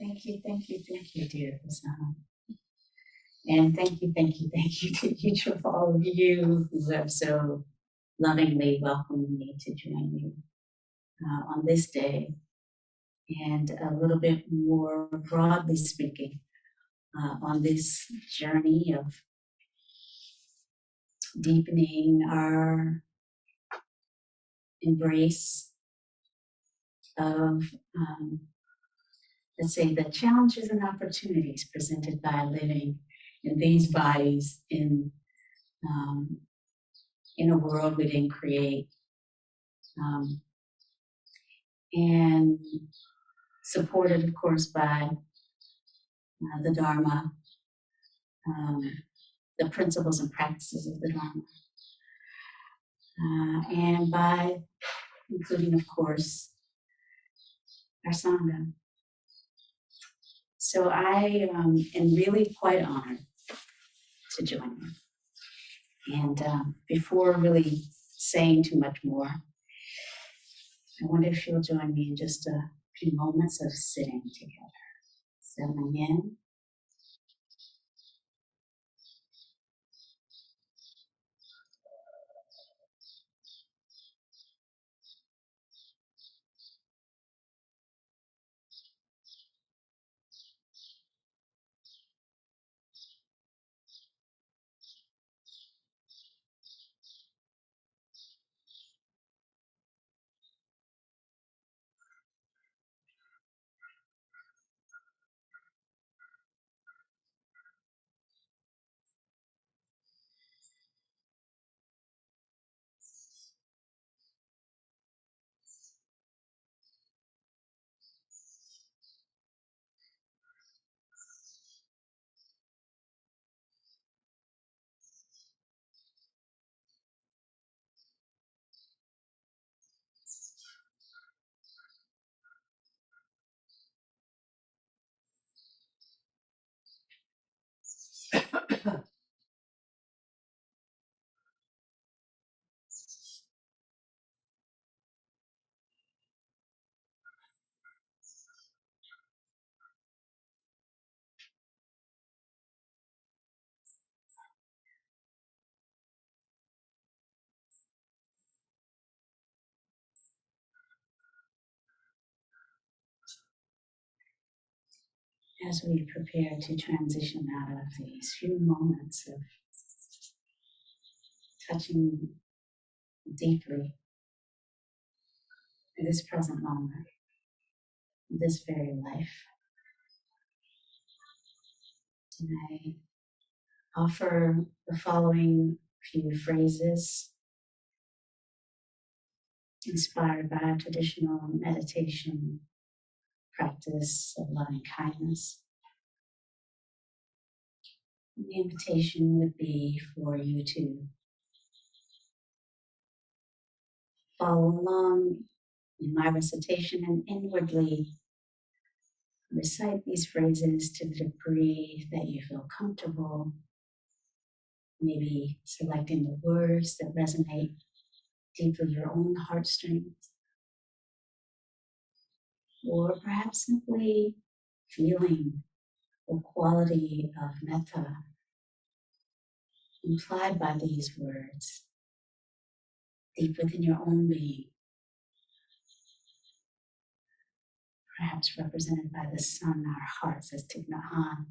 thank you, dear Hosanna. And thank you to each of all of you who have so lovingly welcomed me to join you on this day. And a little bit more broadly speaking, on this journey of deepening our embrace of, let's say, the challenges and opportunities presented by living in these bodies in a world we didn't create, and supported, of course, by the Dharma, the principles and practices of the Dharma, and by including, of course, our Sangha. So I am really quite honored to join you. And before really saying too much more, I wonder if you'll join me in just a few moments of sitting together. Settling in. As we prepare to transition out of these few moments of touching deeply in this present moment, this very life, and I offer the following few phrases inspired by a traditional meditation practice of loving kindness. The invitation would be for you to follow along in my recitation and inwardly recite these phrases to the degree that you feel comfortable, maybe selecting the words that resonate deeply your own heartstrings, or perhaps simply feeling the quality of metta implied by these words deep within your own being, perhaps represented by the sun, our hearts, as Thich Nhat Hanh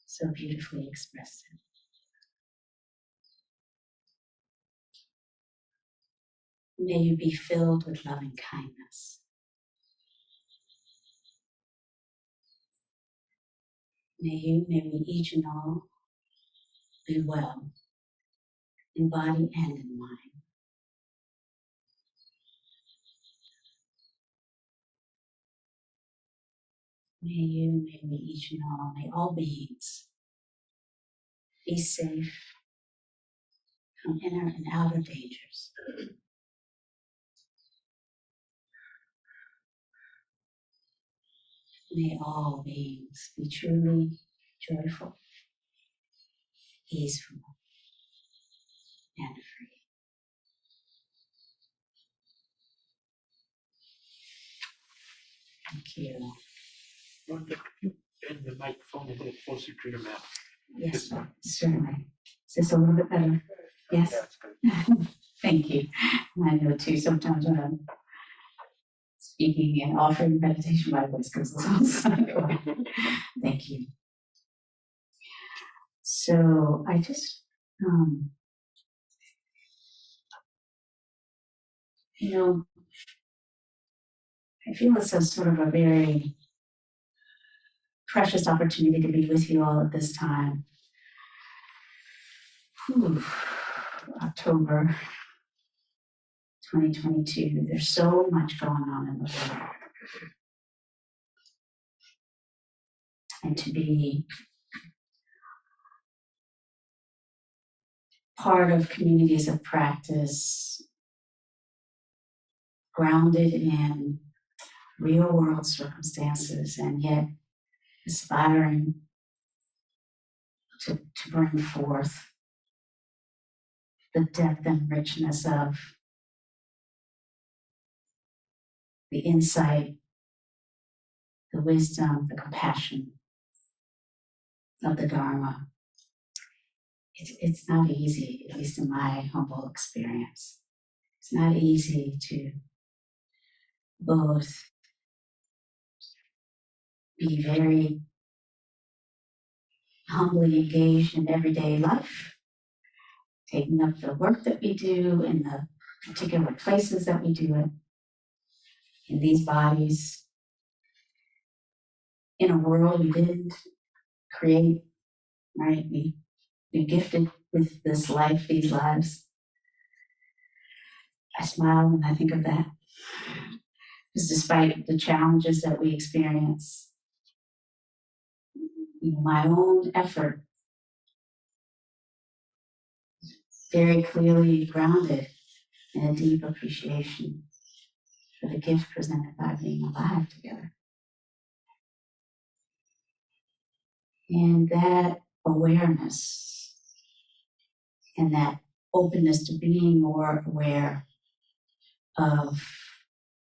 so beautifully expressed it. May you be filled with loving kindness. May we each and all be well in body and in mind. May we each and all, may all beings be safe from inner and outer dangers. May all beings be truly joyful, easeful, and free. Thank you. Rhonda, could you bend the microphone a little closer to your mouth? Yes, certainly. Is this a little bit better? Yes. That's good. Thank you. I know too, sometimes when I'm speaking and offering meditation, my voice goes a little sideways. Thank you. So I just, you know, I feel it's a sort of a very precious opportunity to be with you all at this time. Whew. October 2022. There's so much going on in the world. And to be part of communities of practice grounded in real world circumstances and yet aspiring to bring forth the depth and richness of the insight, the wisdom, the compassion of the Dharma. It's not easy, at least in my humble experience. It's not easy to both be very humbly engaged in everyday life, taking up the work that we do in the particular places that we do it, in these bodies, in a world we didn't create, right? We gifted with this life, these lives. I smile when I think of that. Because despite the challenges that we experience, my own effort very clearly grounded in a deep appreciation for the gift presented by being alive together. And that awareness and that openness to being more aware of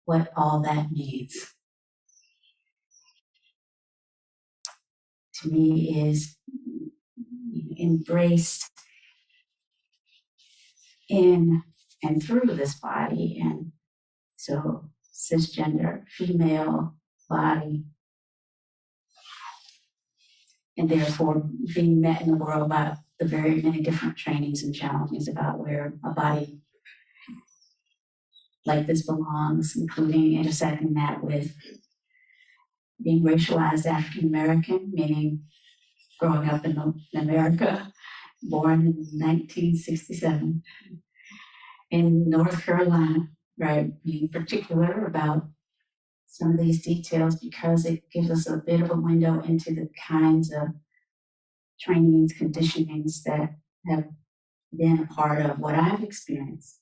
what all that means, to me, is embraced in and through this body. And so cisgender female body, and therefore being met in the world by the very many different trainings and challenges about where a body like this belongs, including intersecting that with being racialized African American, meaning growing up in America, born in 1967 in North Carolina, right? Being particular about some of these details because it gives us a bit of a window into the kinds of trainings, conditionings that have been a part of what I've experienced.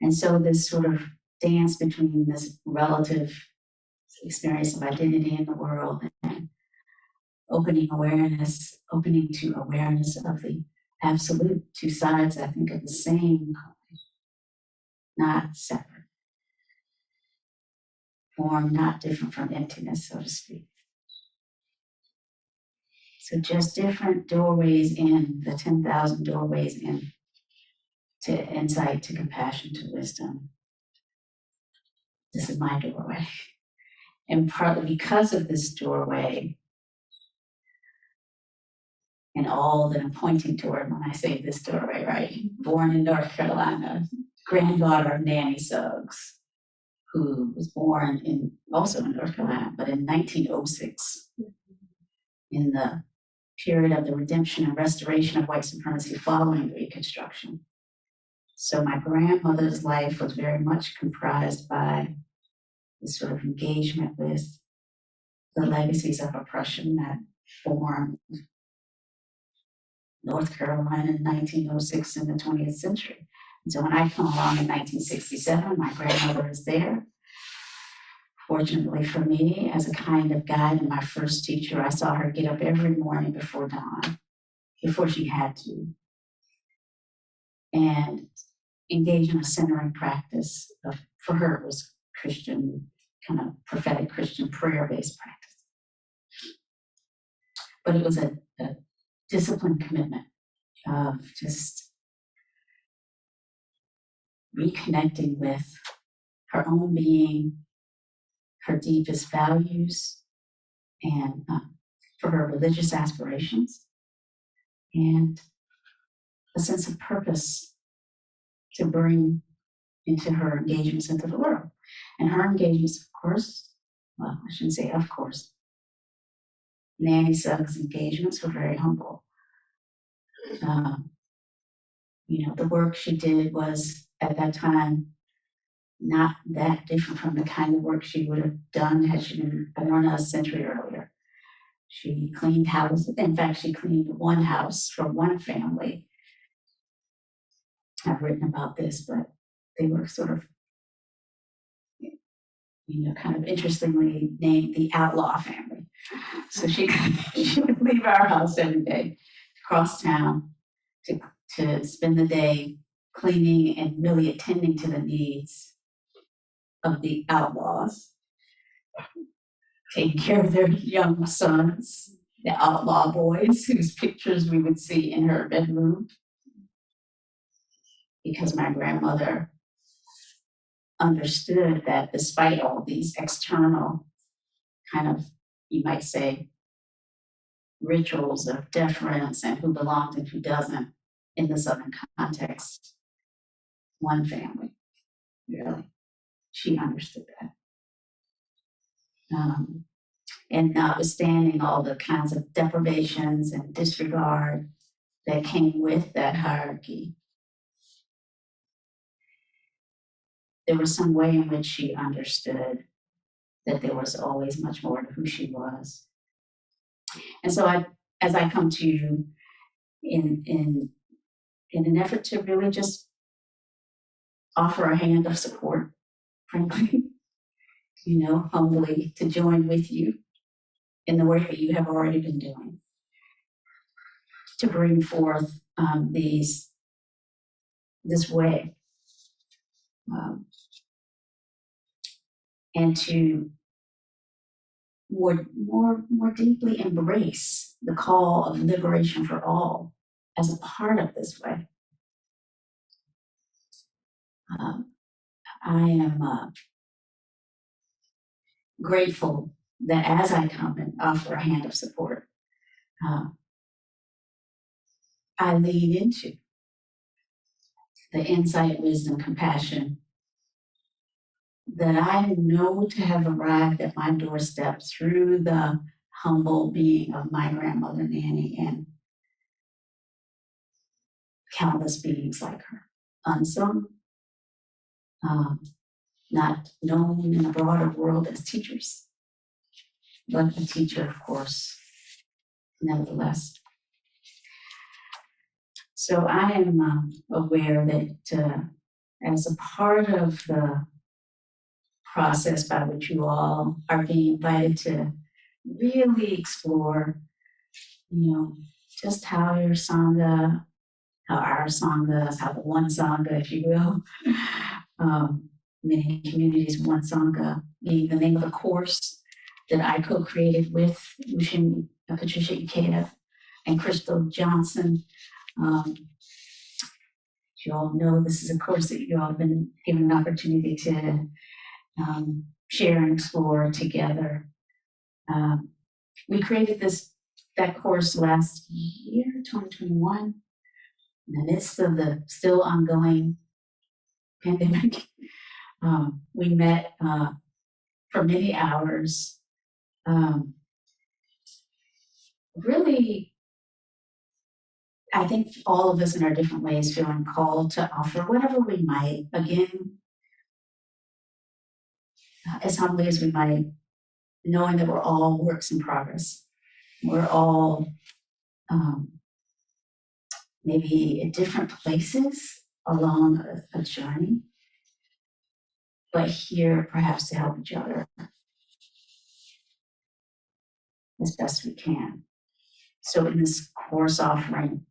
And so this sort of dance between this relative experience of identity in the world and opening to awareness of the absolute, two sides, I think, of the same coin, not separate, form not different from emptiness, so to speak. So just different doorways in, the 10,000 doorways in, to insight, to compassion, to wisdom. This is my doorway. And partly because of this doorway and all that I'm pointing toward when I say this doorway, right? Born in North Carolina, granddaughter of Nanny Suggs, who was born also in North Carolina, but in 1906, in the period of the redemption and restoration of white supremacy following Reconstruction. So my grandmother's life was very much comprised by this sort of engagement with the legacies of oppression that formed North Carolina in 1906 in the 20th century. And so when I come along in 1967, my grandmother is there. Fortunately for me, as a kind of guide and my first teacher, I saw her get up every morning before dawn, before she had to, and engage in a centering practice of, for her, it was Christian kind of prophetic Christian prayer-based practice. But it was a disciplined commitment of just reconnecting with her own being, her deepest values, and for her religious aspirations, and a sense of purpose to bring into her engagements into the world. And her engagements, of course, well, I shouldn't say of course, Nanny Suggs' engagements were very humble. The work she did was, at that time, not that different from the kind of work she would have done had she been born a century earlier. She cleaned houses. In fact, she cleaned one house for one family. I've written about this, but they were sort of, kind of interestingly named the outlaw family. So she would leave our house every day, cross town to spend the day cleaning and really attending to the needs of the outlaws, taking care of their young sons, the outlaw boys whose pictures we would see in her bedroom. Because my grandmother understood that despite all these external kind of, you might say, rituals of deference and who belongs and who doesn't in the Southern context, one family, really, she understood that. And notwithstanding all the kinds of deprivations and disregard that came with that hierarchy, there was some way in which she understood that there was always much more to who she was. And so as I come to you in an effort to really just offer a hand of support, frankly, humbly to join with you in the work that you have already been doing, to bring forth this way, and to more deeply embrace the call of liberation for all as a part of this way. I am grateful that as I come and offer a hand of support, I lean into the insight, wisdom, compassion that I know to have arrived at my doorstep through the humble being of my grandmother Nanny and countless beings like her, unsung, not known in a broader world as teachers, but a teacher, of course, nevertheless. So I am aware that as a part of the process by which you all are being invited to really explore, just how your Sangha, how our Sanghas, how the one Sangha, if you will, many communities, one Sangha, being the name of a course that I co-created with Patricia Ikeda and Crystal Johnson. You all know this is a course that you all have been given an opportunity to share and explore together. We created that course last year, 2021, in the midst of the still ongoing pandemic. We met for many hours, really, I think all of us in our different ways feeling called to offer whatever we might, again, as humbly as we might, knowing that we're all works in progress. We're all maybe at different places along a journey, but here perhaps to help each other as best we can. So in this course offering,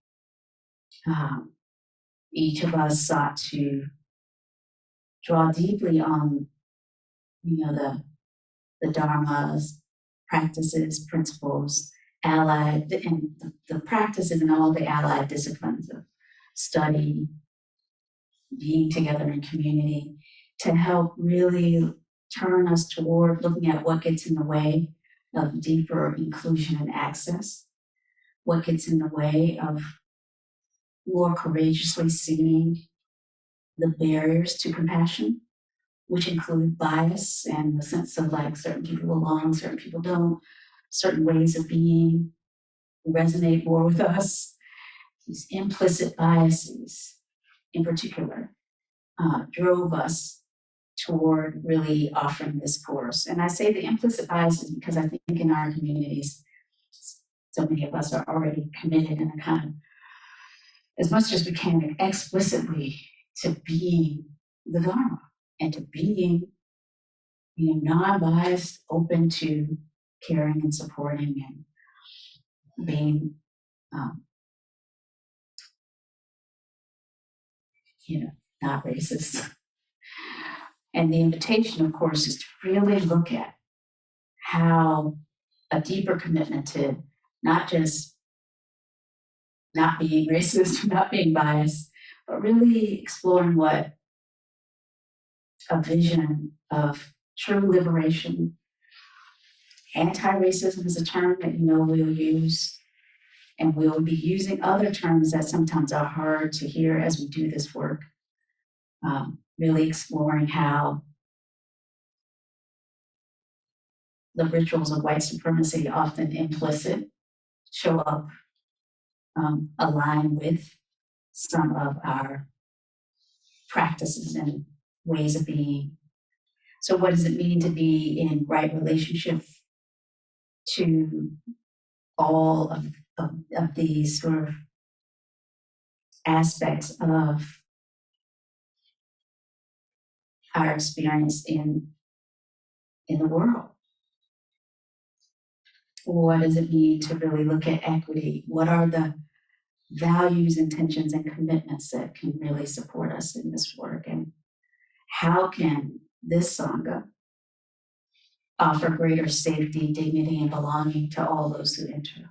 each of us sought to draw deeply on, the the dharmas, practices, principles, allied, and the practices and all the allied disciplines of study, being together in community, to help really turn us toward looking at what gets in the way of deeper inclusion and access, what gets in the way of more courageously seeing the barriers to compassion, which include bias and the sense of like certain people belong, certain people don't, certain ways of being resonate more with us. These implicit biases, in particular, drove us toward really offering this course. And I say the implicit biases because I think in our communities, so many of us are already committed in a kind of, as much as we can, explicitly to being the Dharma and to being, non-biased, open to caring and supporting and being, not racist. And the invitation, of course, is to really look at how a deeper commitment to not just not being racist, not being biased, but really exploring what a vision of true liberation. Anti-racism is a term that we'll use, and we'll be using other terms that sometimes are hard to hear as we do this work. Really exploring how the rituals of white supremacy, often implicit, show up, align with some of our practices and ways of being. So what does it mean to be in right relationship to all of these sort of aspects of our experience in the world? What does it mean to really look at equity? What are the values, intentions, and commitments that can really support us in this work? And how can this Sangha offer greater safety, dignity, and belonging to all those who enter?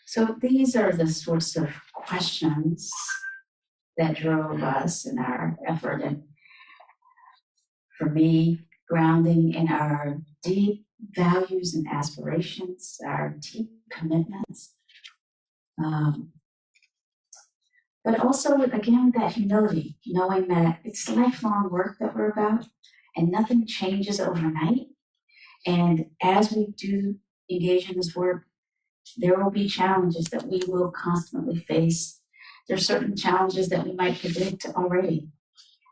So these are the sorts of questions that drove us in our effort, and for me, grounding in our deep values and aspirations, our deep commitments, but also, again, that humility, knowing that it's lifelong work that we're about, and nothing changes overnight. And as we do engage in this work, there will be challenges that we will constantly face. There are certain challenges that we might predict already.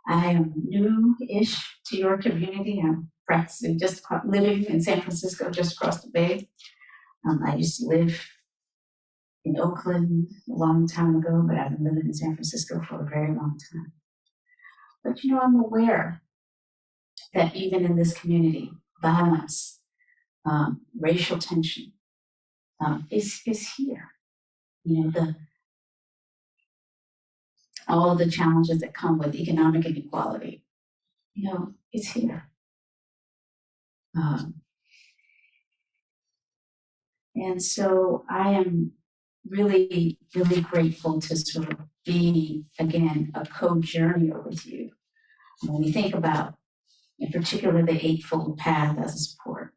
I am new-ish to your community. I'm practicing living in San Francisco, just across the bay. I used to live in Oakland a long time ago, but I've been living in San Francisco for a very long time. But I'm aware that even in this community, violence, racial tension is here. All of the challenges that come with economic inequality, it's here. And so I am really, really grateful to sort of be, again, a co-journeyer with you. When we think about, in particular, the Eightfold Path as a support,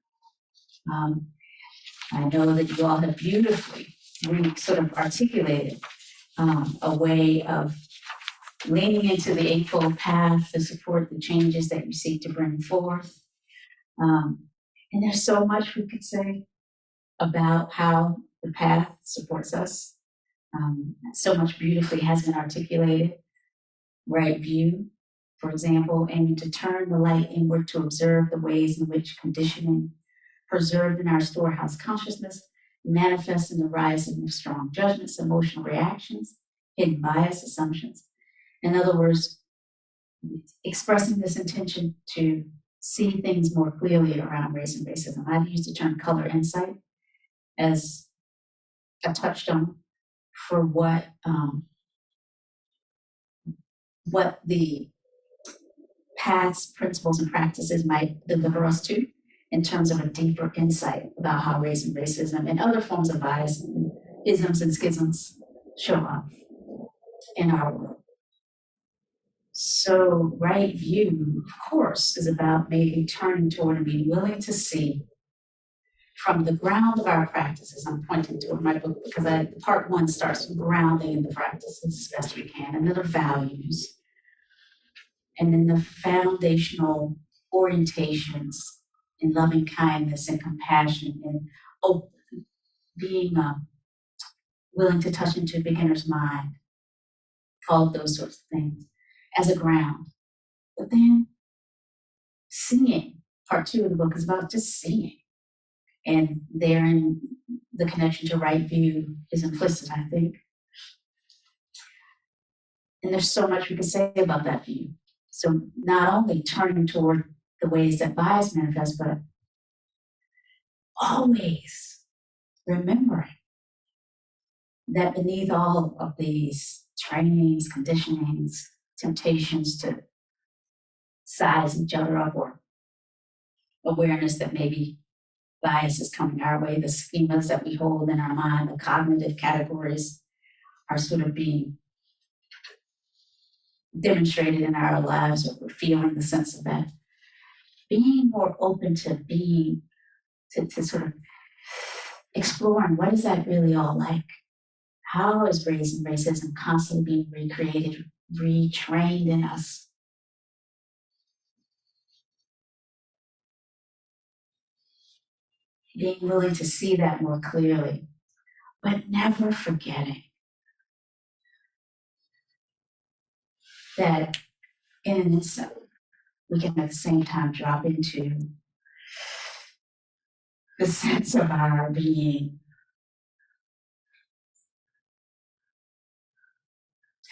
I know that you all have beautifully sort of articulated a way of leaning into the Eightfold Path to support the changes that you seek to bring forth. And there's so much we could say about how the path supports us. So much beautifully has been articulated. Right view, for example, aiming to turn the light inward to observe the ways in which conditioning preserved in our storehouse consciousness manifests in the rising of strong judgments, emotional reactions, hidden bias, assumptions. In other words, expressing this intention to see things more clearly around race and racism. I've used the term color insight, as I touched on, for what the paths, principles, and practices might deliver us to in terms of a deeper insight about how race and racism and other forms of bias and isms and schisms show up in our world. So right view, of course, is about maybe turning toward and being willing to see from the ground of our practices. I'm pointing to in my book because part one starts with grounding in the practices as best we can, and then the values, and then the foundational orientations in loving kindness and compassion and being willing to touch into a beginner's mind, all of those sorts of things as a ground. But then seeing, part two of the book is about just seeing. And therein, the connection to right view is implicit, I think. And there's so much we can say about that view. So not only turning toward the ways that bias manifests, but always remembering that beneath all of these trainings, conditionings, temptations to size each other up, or awareness that maybe bias is coming our way, the schemas that we hold in our mind, the cognitive categories are sort of being demonstrated in our lives, or we're feeling the sense of that. Being more open to being, to sort of exploring what is that really all like? How is race and racism constantly being recreated, retrained in us? Being willing to see that more clearly, but never forgetting that in an instant, we can at the same time drop into the sense of our being.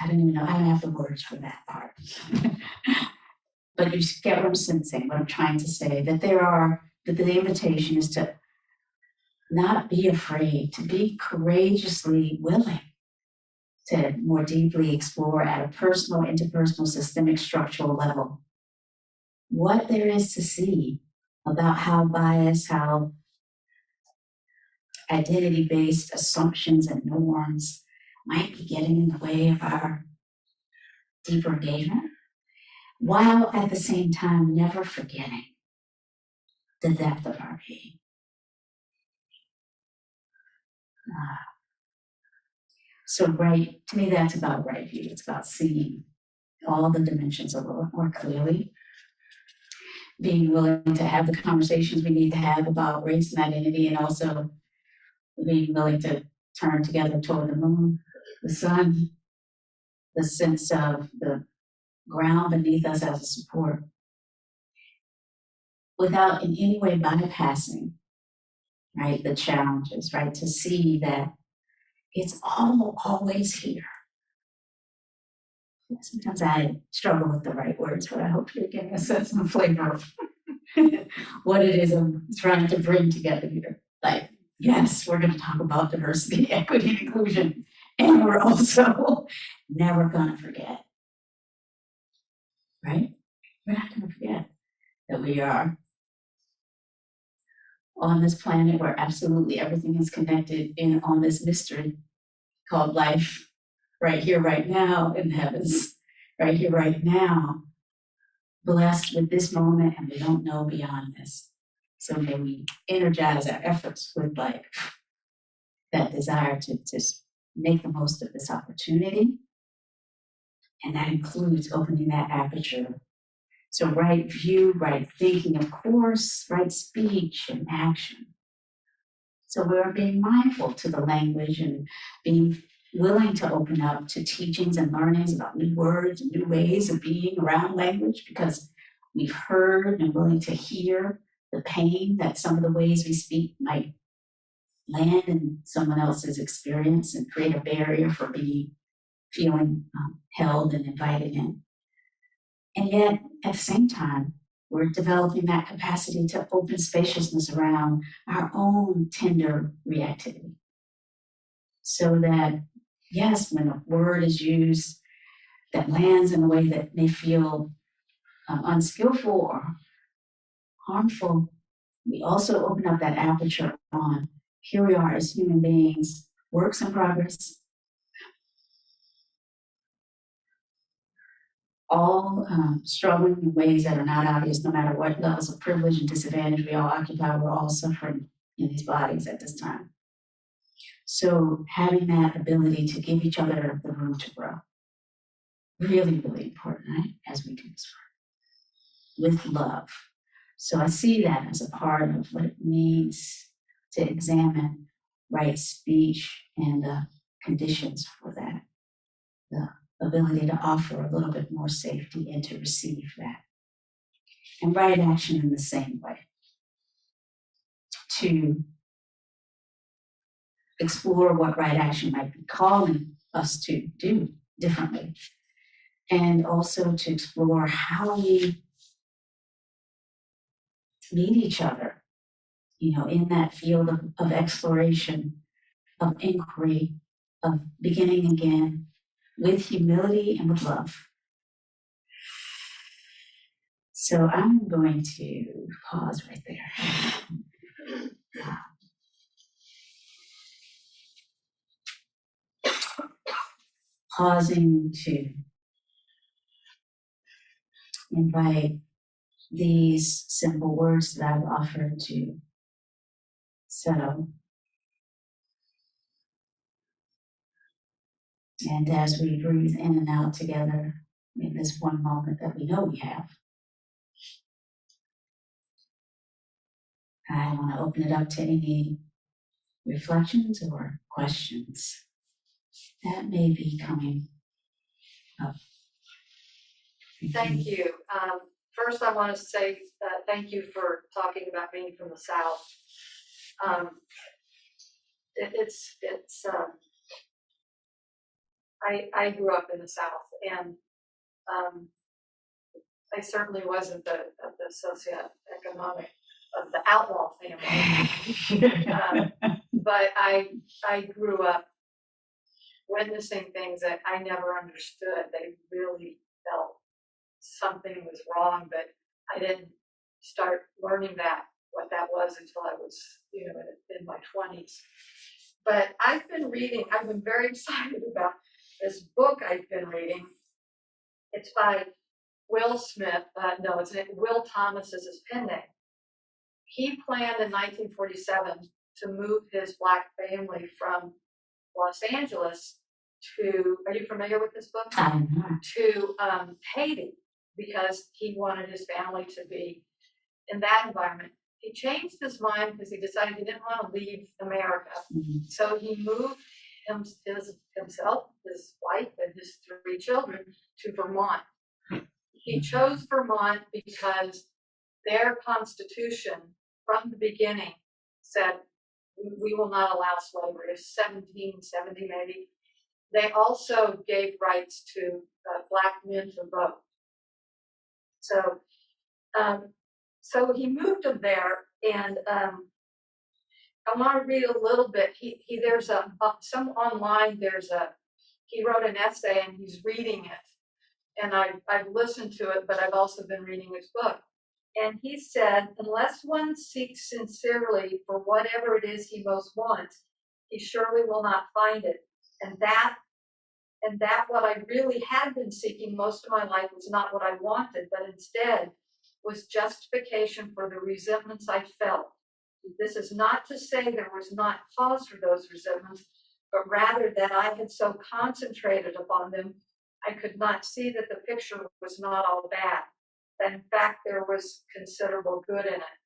I don't even know, I don't have the words for that part. But you get what I'm sensing, what I'm trying to say, that the invitation is to not be afraid, to be courageously willing to more deeply explore at a personal, interpersonal, systemic, structural level what there is to see about how bias, how identity-based assumptions and norms might be getting in the way of our deeper engagement, while at the same time never forgetting the depth of our being. So right, to me, that's about right view. It's about seeing all the dimensions a little more clearly, being willing to have the conversations we need to have about race and identity, and also being willing to turn together toward the moon, the sun, the sense of the ground beneath us as a support, without in any way bypassing, right, the challenges, right, to see that it's all always here. Sometimes I struggle with the right words, but I hope you're getting a sense and flavor of what it is I'm trying to bring together here. Like, yes, we're going to talk about diversity, equity, and inclusion, and we're also never going to forget, right? We're not going to forget that we are on this planet where absolutely everything is connected and on this mystery called life, right here, right now in the heavens, right here, right now, blessed with this moment, and we don't know beyond this. So may we energize our efforts with like that desire to just make the most of this opportunity. And that includes opening that aperture. So right view, right thinking, of course, right speech and action. So we're being mindful to the language and being willing to open up to teachings and learnings about new words and new ways of being around language, because we've heard and willing to hear the pain that some of the ways we speak might land in someone else's experience and create a barrier for feeling held and invited in. And yet, at the same time, we're developing that capacity to open spaciousness around our own tender reactivity. So that, yes, when a word is used that lands in a way that may feel unskillful or harmful, we also open up that aperture on here we are as human beings, works in progress, all struggling in ways that are not obvious, no matter what levels of privilege and disadvantage we all occupy, we're all suffering in these bodies at this time. So having that ability to give each other the room to grow, really, really important, right? As we do this work with love. So I see that as a part of what it means to examine right speech and the conditions for that, the ability to offer a little bit more safety and to receive that. And right action in the same way, to explore what right action might be calling us to do differently, and also to explore how we meet each other, in that field of exploration, of inquiry, of beginning again with humility and with love. So I'm going to pause right there. Pausing to invite these simple words that I've offered to settle. And as we breathe in and out together in this one moment that we know we have, I want to open it up to any reflections or questions that may be coming up. Thank you. First, I want to say thank you for talking about being from the South. I grew up in the South, and I certainly wasn't of the socioeconomic of the outlaw family, but I grew up witnessing things that I never understood. They really felt something was wrong, but I didn't start learning what that was until I was, in my 20s. But I've been very excited about this book I've been reading. It's by Will Smith. Will Thomas is his pen name. He planned in 1947 to move his Black family from Los Angeles to, are you familiar with this book? To Haiti, because he wanted his family to be in that environment. He changed his mind because he decided he didn't want to leave America. Mm-hmm. So he moved himself, his wife, and his 3 children to Vermont. He chose Vermont because their constitution from the beginning said, we will not allow slavery. It's 1770 maybe. They also gave rights to Black men to vote. So he moved them there, and I want to read a little bit. There's some online. He wrote an essay, and he's reading it, and I've listened to it, but I've also been reading his book. And he said, unless one seeks sincerely for whatever it is he most wants, he surely will not find it. And that what I really had been seeking most of my life was not what I wanted, but instead was justification for the resentments I felt. This is not to say there was not cause for those resentments, but rather that I had so concentrated upon them, I could not see that the picture was not all bad, that in fact there was considerable good in it.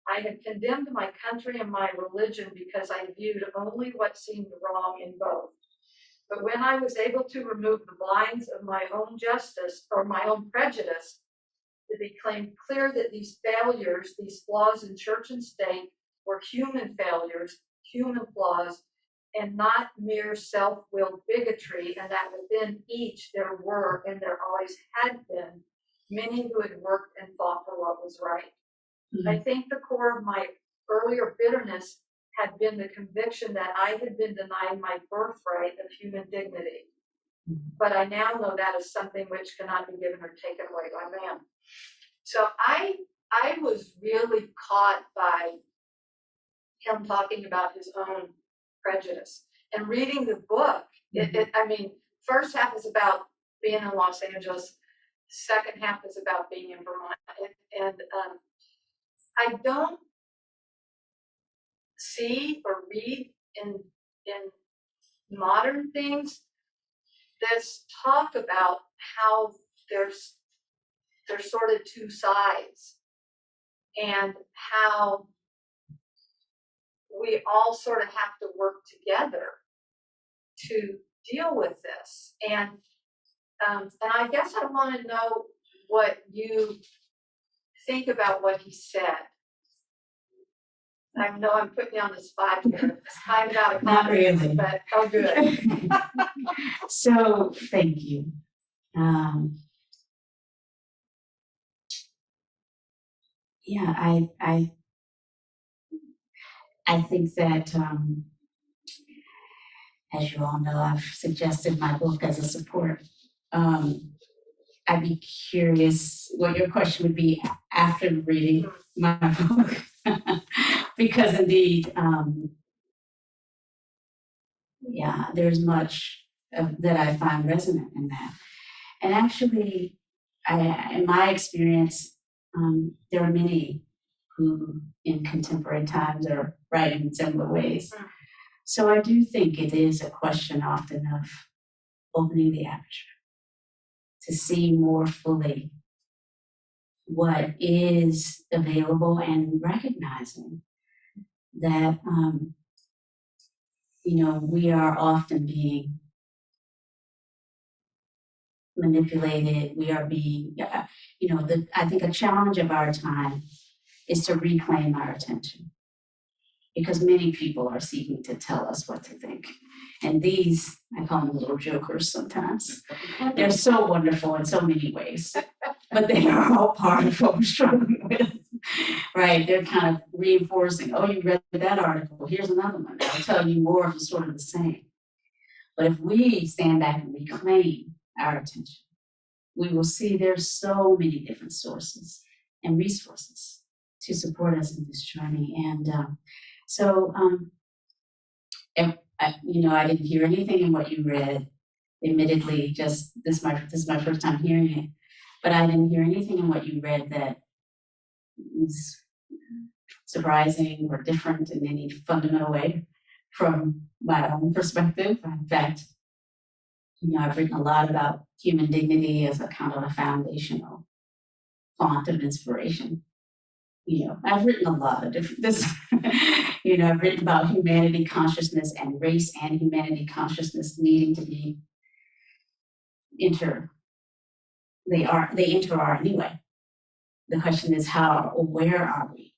I had condemned my country and my religion because I viewed only what seemed wrong in both. But when I was able to remove the blinds of my own justice or my own prejudice, it became clear that these failures, these flaws in church and state, were human failures, human flaws, and not mere self-willed bigotry, and that within each there were, and there always had been, many who had worked and fought for what was right. Mm-hmm. I think the core of my earlier bitterness had been the conviction that I had been denied my birthright of human dignity. But I now know that is something which cannot be given or taken away by man. So I was really caught by him talking about his own prejudice and reading the book. I mean, first half is about being in Los Angeles. Second half is about being in Vermont. And I don't see or read in modern things this talk about how there's sort of two sides and how we all sort of have to work together to deal with this. And I guess I want to know what you think about what he said. I know I'm putting you on the spot here. It's kind of out of Not context, really. but oh, good. So thank you. Yeah, I think that, as you all know, I've suggested my book as a support. I'd be curious what your question would be after reading my book, because indeed, yeah, there's much that I find resonant in that. And actually, in my experience, there are many who in contemporary times are writing in similar ways. So I do think it is a question often of opening the aperture to see more fully what is available and recognizing that, we are often being manipulated. We are being, I think a challenge of our time is to reclaim our attention, because many people are seeking to tell us what to think. And these, I call them little jokers sometimes. They're so wonderful in so many ways, but they are all part of what we're struggling with, right? They're kind of reinforcing, oh, you read that article, here's another one. I'll tell you more of the sort of the same. But if we stand back and reclaim our attention, we will see there's so many different sources and resources to support us in this journey. And I didn't hear anything in what you read. Admittedly, this is my first time hearing it, but I didn't hear anything in what you read that was surprising or different in any fundamental way from my own perspective. In fact, I've written a lot about human dignity as a kind of a foundational font of inspiration. I've written a lot of different I've written about humanity consciousness and race and humanity consciousness needing to be they are anyway. The question is, how aware are we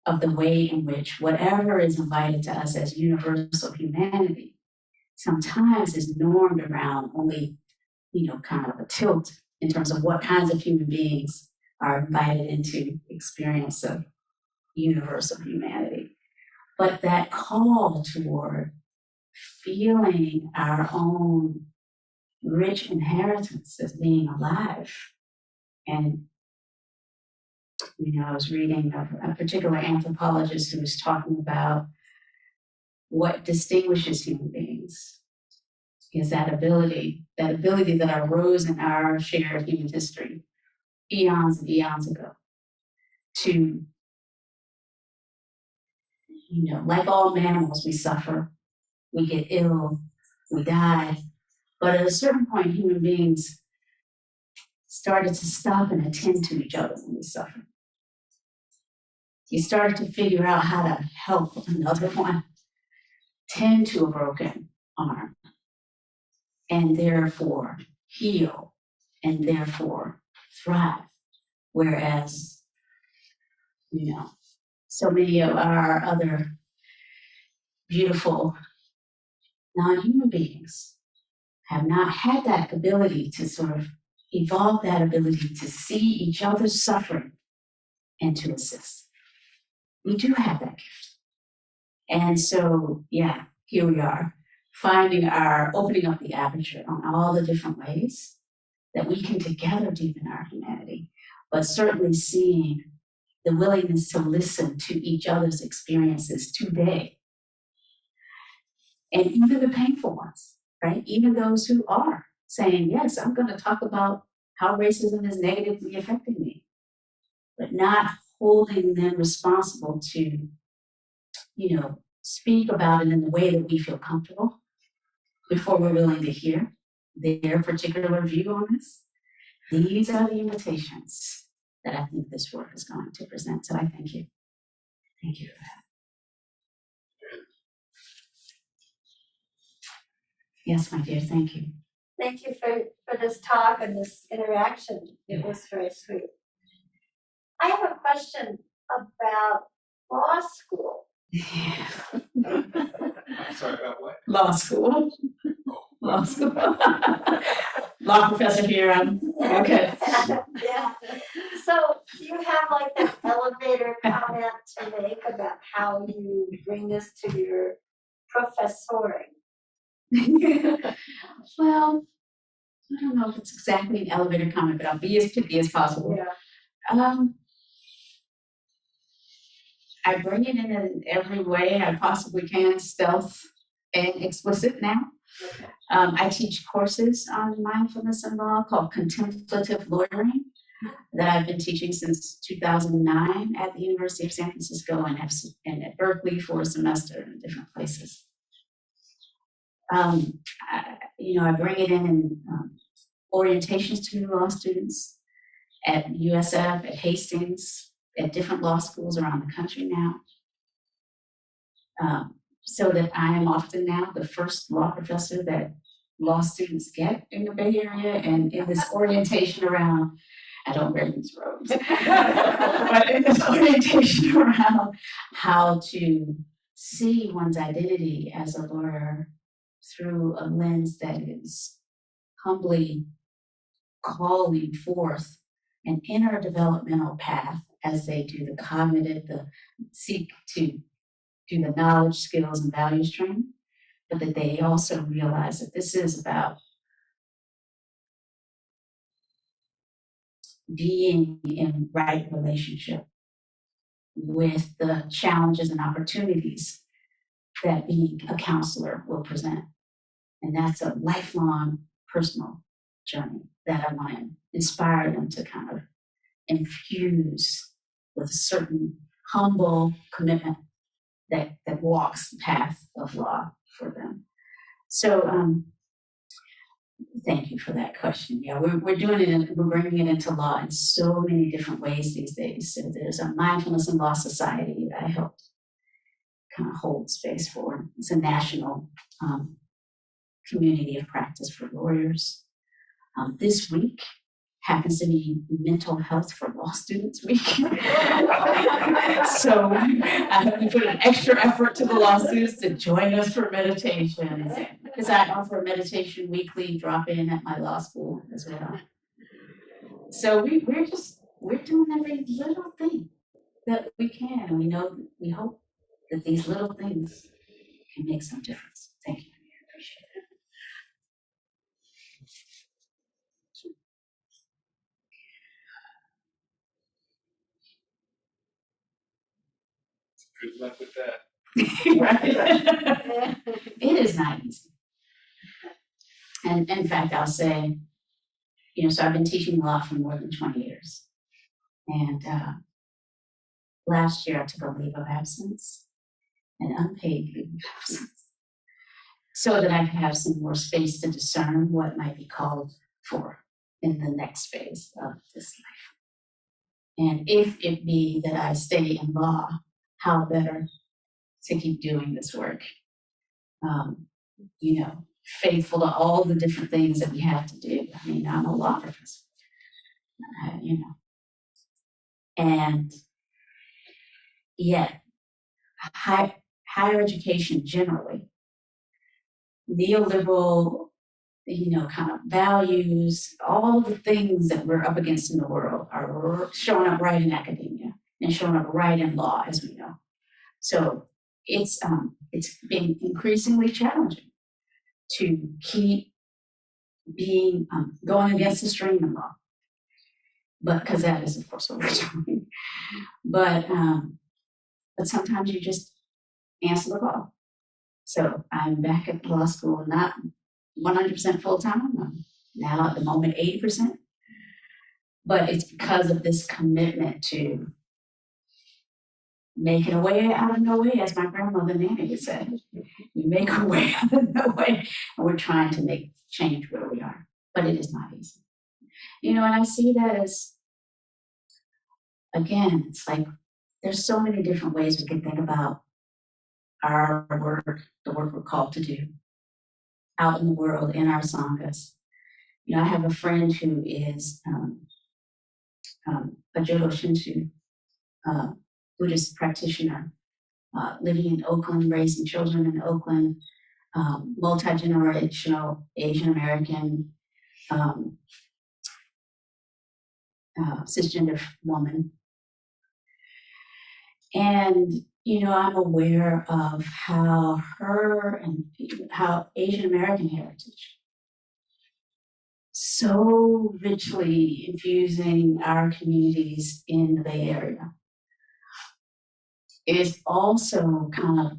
of the way in which whatever is invited to us as universal humanity sometimes is normed around only, kind of a tilt in terms of what kinds of human beings are invited into experience of universal humanity. But that call toward feeling our own rich inheritance as being alive. And, I was reading of a particular anthropologist who was talking about what distinguishes human beings is that ability that arose in our shared human history eons and eons ago to, like all mammals, we suffer, we get ill, we die. But at a certain point, human beings started to stop and attend to each other when we suffer. You started to figure out how to help another one tend to a broken arm and therefore heal and therefore thrive. Whereas, so many of our other beautiful non-human beings have not had that ability to sort of evolve that ability to see each other's suffering and to assist. We do have that gift. And so, here we are, opening up the aperture on all the different ways that we can together deepen our humanity. but certainly seeing the willingness to listen to each other's experiences today. And even the painful ones, right? Even those who are saying, yes, I'm going to talk about how racism is negatively affecting me, but not holding them responsible to, speak about it in the way that we feel comfortable before we're willing to hear their particular view on this. These are the invitations that I think this work is going to present. So I thank you. Thank you for that. Yes, my dear, thank you. Thank you for this talk and this interaction. It was very sweet. I have a question about law school. Sorry, about what? Law school. Law school. Law professor here. Okay. Yeah. So do you have like an elevator comment to make about how you bring this to your professoring? Well, I don't know if it's exactly an elevator comment, but I'll be as pithy as possible. Yeah. I bring it in every way I possibly can, stealth and explicit now. Okay. I teach courses on mindfulness and law called contemplative lawyering that I've been teaching since 2009 at the University of San Francisco and at Berkeley for a semester in different places. I bring it in orientations to new law students at USF, at Hastings, at different law schools around the country now. So that I am often now the first law professor that law students get in the Bay Area, and in this orientation around, I don't wear these robes, but in this orientation around how to see one's identity as a lawyer through a lens that is humbly calling forth an inner developmental path as they do the cognitive, the seek to do the knowledge, skills, and values training, but that they also realize that this is about being in right relationship with the challenges and opportunities that being a counselor will present. And that's a lifelong personal journey that I want to inspire them to kind of infuse with a certain humble commitment that walks the path of law for them. So thank you for that question. Yeah, we're doing it, we're bringing it into law in so many different ways these days. So there's a mindfulness and law society that I helped kind of hold space for. It's a national community of practice for lawyers. This week happens to be Mental Health for Law Students Week. So I have to put an extra effort to the law students to join us for meditation, because I offer meditation weekly drop-in at my law school as well. So we're doing every little thing that we can, and we hope that these little things can make some difference. Thank you. I appreciate it. Good luck with that. Right? It is not easy. And in fact, I'll say, so I've been teaching law for more than 20 years. And last year I took a leave of absence, an unpaid leave of absence, so that I could have some more space to discern what might be called for in the next phase of this life. And if it be that I stay in law, how better to keep doing this work, faithful to all the different things that we have to do. I mean, I'm a law professor, and yet higher education generally, neoliberal, kind of values, all the things that we're up against in the world are showing up right in academia and showing up right in law, as we know. So it's been increasingly challenging to keep being going against the stream in law. but because that is of course what we're doing. But sometimes you just answer the call. So I'm back at law school, not 100% full time. I'm now at the moment 80%. But it's because of this commitment to making a way out of no way, as my grandmother Nanny would say. We make a way out of no way, and we're trying to make change where we are. But it is not easy. And I see that as, again, it's like there's so many different ways we can think about our work, the work we're called to do out in the world, in our sanghas. I have a friend who is a Jodo Shinshu Buddhist practitioner living in Oakland, raising children in Oakland, multi-generational Asian American cisgender woman. And, I'm aware of how her and how Asian American heritage so richly infusing our communities in the Bay Area is also kind of,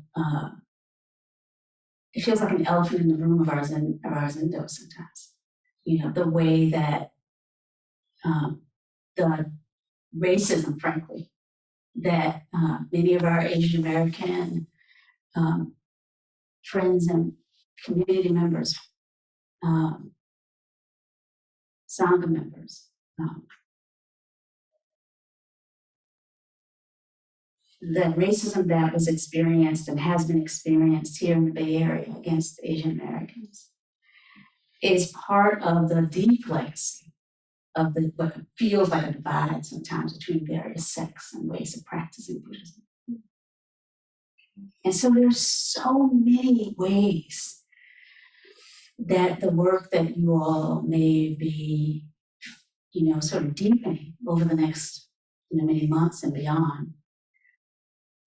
it feels like an elephant in the room of our Zendo sometimes. The way that the racism, frankly, that many of our Asian American friends and community members, Sangha members, the racism that was experienced and has been experienced here in the Bay Area against Asian Americans is part of the deep legacy of what feels like a divide sometimes between various sects and ways of practicing Buddhism. And so there's so many ways that the work that you all may be, sort of deepening over the next many months and beyond,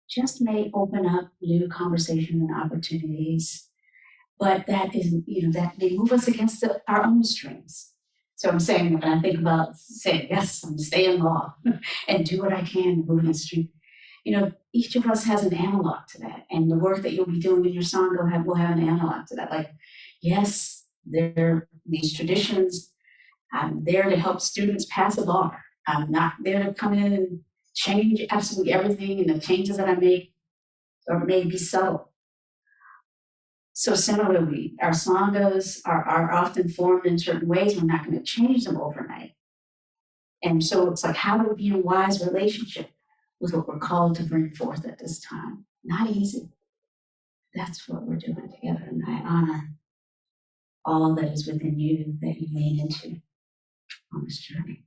just may open up new conversation and opportunities, but that is, that may move us against our own strings. So I'm saying, when I think about saying, yes, I'm stay in law and do what I can to move in the stream, each of us has an analog to that. And the work that you'll be doing in your Sangha will have an analog to that. Like, yes, there are these traditions. I'm there to help students pass a bar. I'm not there to come in and change absolutely everything, and the changes that I make may be subtle. So similarly, our sanghas are often formed in certain ways. We're not going to change them overnight. And so it's like, how do we be in wise relationship with what we're called to bring forth at this time? Not easy. That's what we're doing together. And I honor all that is within you that you lean into on this journey.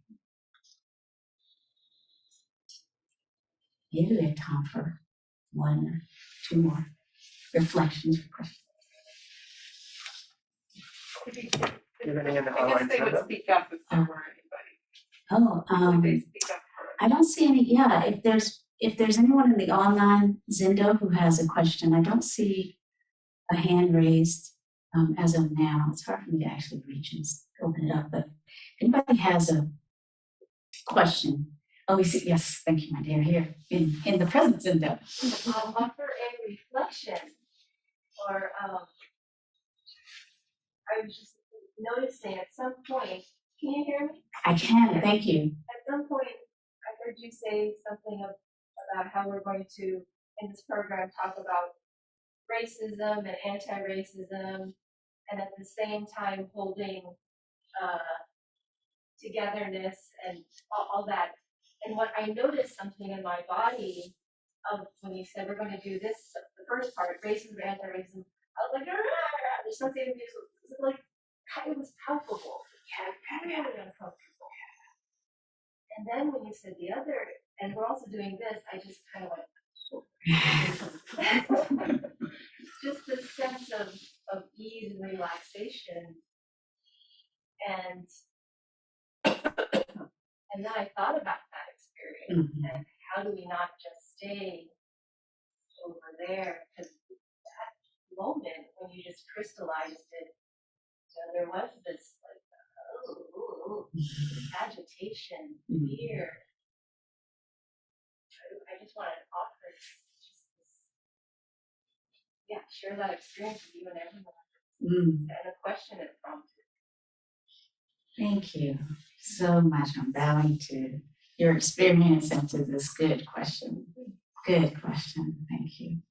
Maybe we have time for one or two more reflections or questions. Anybody in the I online guess they would chat? speak up if there were anybody. Oh, Would they speak up for I don't see any. Yeah, if there's anyone in the online Zendo who has a question, I don't see a hand raised as of now. It's hard for me to actually reach and open it up. But if anybody has a question, oh, we see. Yes, thank you, my dear. Here in the present Zendo. I'll offer a reflection, or I was just noticing at some point, can you hear me? I can. Thank you. At some point, I heard you say something about how we're going to, in this program, talk about racism and anti-racism, and at the same time holding togetherness and all that. And what I noticed something in my body when you said we're going to do this, the first part, racism, anti-racism, I was like, "Ah!" There's something like it was palpable, really uncomfortable. And then when you said the other, and we're also doing this, I just kind of went, just this sense of ease and relaxation. And then I thought about that experience and how do we not just stay over there? Because that moment when you just crystallized it, there was this like, agitation, Mhm. fear. I just want to offer just this, yeah, share that experience with you and everyone. Mm. And a question it prompted. Thank you so much. I'm bowing to your experience and to this good question. Good question. Thank you.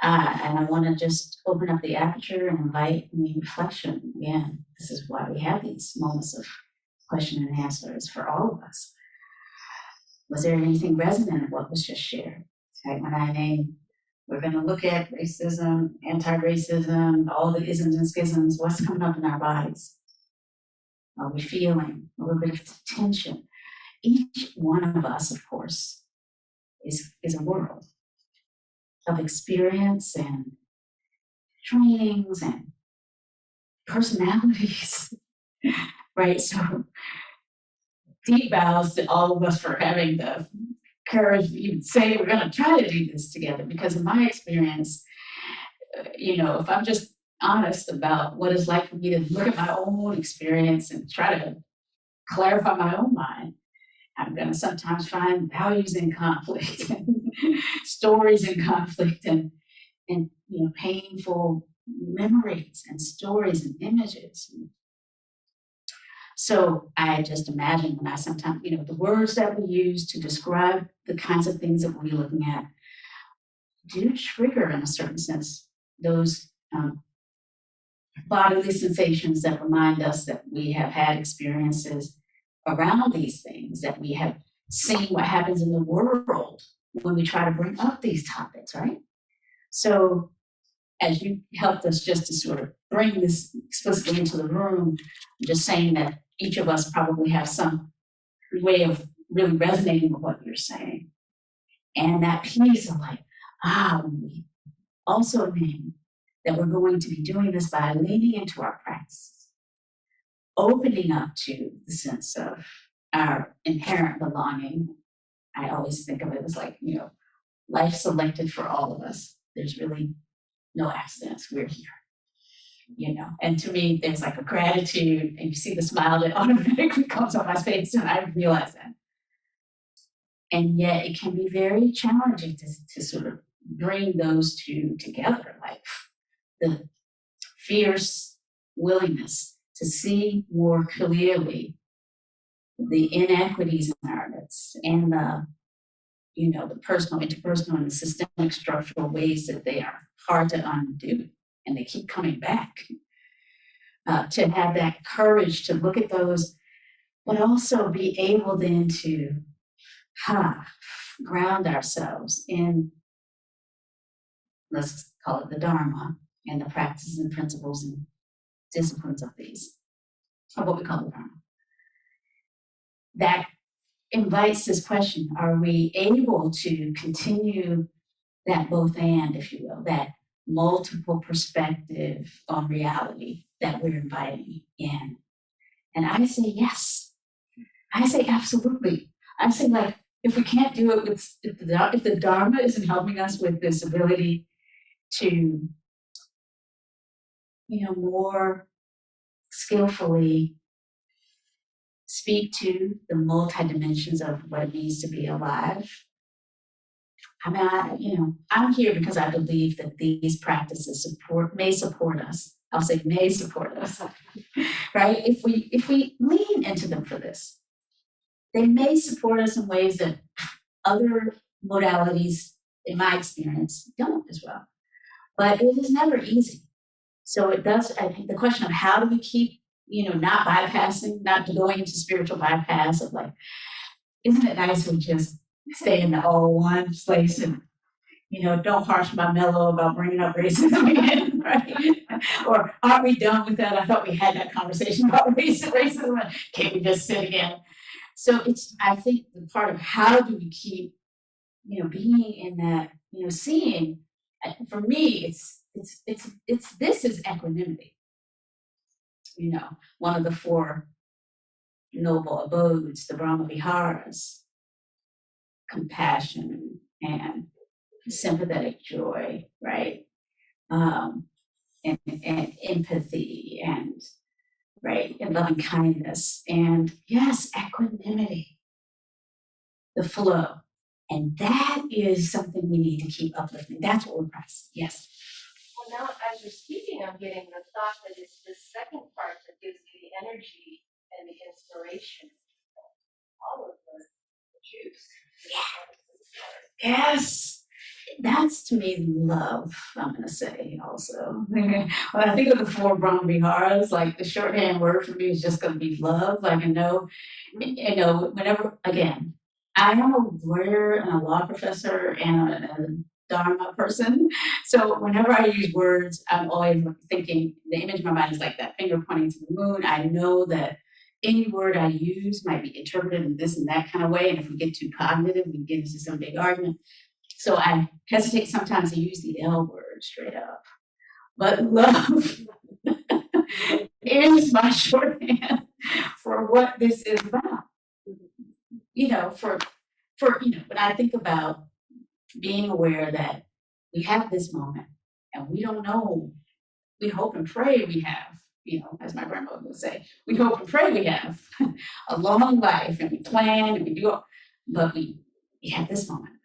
And I want to just open up the aperture and invite reflection. Again, this is why we have these moments of question and answers for all of us. Was there anything resonant in what was just shared? Right, when I name, we're going to look at racism, anti-racism, all the isms and schisms, what's coming up in our bodies? Are we feeling a little bit of tension? Each one of us, of course, is a world of experience and trainings and personalities, right? So deep bows to all of us for having the courage to even say we're going to try to do this together. Because in my experience, if I'm just honest about what it's like for me to look at my own experience and try to clarify my own mind, I'm going to sometimes find values in conflict and stories in conflict and painful memories and stories and images. So I just imagine when I sometimes, the words that we use to describe the kinds of things that we're looking at do trigger, in a certain sense, those bodily sensations that remind us that we have had experiences around these things, that we have seen what happens in the world when we try to bring up these topics, right? So as you helped us just to sort of bring this explicitly into the room, I'm just saying that each of us probably have some way of really resonating with what you're saying. And that piece of like, we also mean that we're going to be doing this by leaning into our practices, opening up to the sense of our inherent belonging. I always think of it as like, life selected for all of us. There's really no accidents. We're here. And to me, there's like a gratitude, and you see the smile that automatically comes on my face, and I realize that. And yet it can be very challenging to sort of bring those two together, like the fierce willingness to see more clearly the inequities in our midst and the personal, interpersonal, and the systemic structural ways that they are hard to undo, and they keep coming back. To have that courage to look at those, but also be able then to ground ourselves in, let's call it the Dharma, and the practices and principles and disciplines of these, or what we call the Dharma. That invites this question: are we able to continue that both and, if you will, that multiple perspective on reality that we're inviting in? And I say yes. I say absolutely. I say, like, if we can't do it with, if the Dharma isn't helping us with this ability to, more skillfully speak to the multi-dimensions of what it means to be alive. I mean, I'm here because I believe that these practices may support us. I'll say may support us, right? If we lean into them for this, they may support us in ways that other modalities, in my experience, don't as well. But it is never easy. So it does, I think the question of how do we keep, not bypassing, not going into spiritual bypass of like, isn't it nice to just stay in the all one place and, don't harsh my mellow about bringing up racism again, right? Or are we done with that? I thought we had that conversation about racism. Can't we just sit again? So I think the part of how do we keep, being in that, seeing, for me, this is equanimity. One of the four noble abodes, the Brahma Viharas, compassion and sympathetic joy, right? And empathy and right? And loving kindness. And yes, equanimity, the flow. And that is something we need to keep uplifting. That's what we're practicing. Yes. Well, now as you're speaking, I'm getting the thought that it's the second part that gives me the energy and the inspiration. All of the juice. Yes. That's to me love, I'm going to say also. When I think of the four Brahmaviharas, like the shorthand word for me is just going to be love. Like, whenever, again, I am a lawyer and a law professor and a Dharma person. So whenever I use words, I'm always thinking, the image in my mind is like that finger pointing to the moon. I know that any word I use might be interpreted in this and that kind of way. And if we get too cognitive, we get into some big argument. So I hesitate sometimes to use the L word straight up. But love is my shorthand for what this is about. When I think about being aware that we have this moment and we don't know, we hope and pray we have, as my grandmother would say, we hope and pray we have a long life and we plan and we do all, but we have this moment.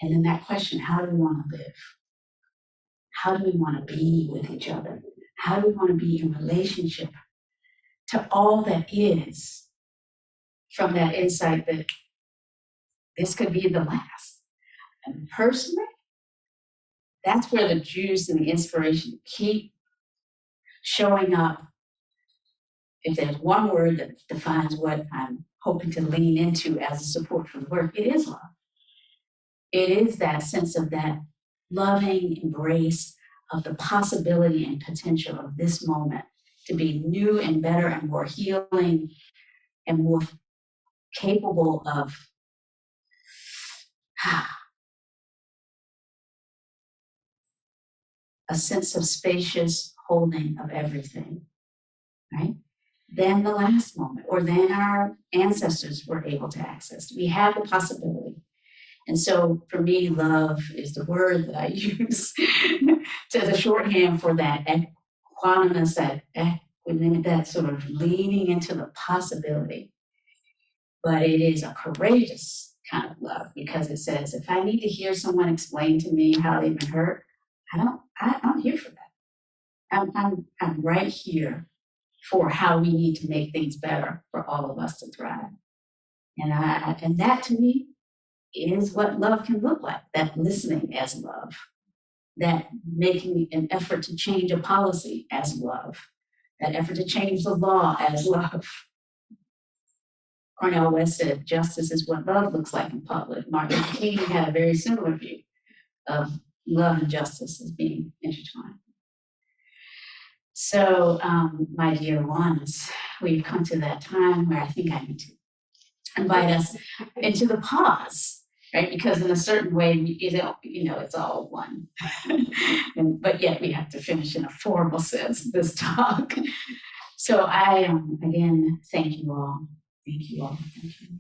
And then that question, how do we want to live? How do we want to be with each other? How do we want to be in relationship to all that is, from that insight that this could be the last? And personally, that's where the juice and the inspiration keep showing up. If there's one word that defines what I'm hoping to lean into as a support for the work, it is love. It is that sense of that loving embrace of the possibility and potential of this moment to be new and better and more healing and more capable of a sense of spacious holding of everything, right? Than the last moment, or than our ancestors were able to access. We have the possibility. And so for me, love is the word that I use to the shorthand for that equanimous, that sort of leaning into the possibility. But it is a courageous kind of love, because it says, if I need to hear someone explain to me how they've been hurt, I'm here for that. I'm right here for how we need to make things better for all of us to thrive. And that to me is what love can look like, that listening as love, that making an effort to change a policy as love, that effort to change the law as love. Cornel West said, justice is what love looks like in public. Martin Luther King had a very similar view of love and justice as being intertwined. So, my dear ones, we've come to that time where I think I need to invite us into the pause, right? Because in a certain way, it's all one. But yet we have to finish in a formal sense this talk. So I, again, thank you all. Thank you all. Thank you.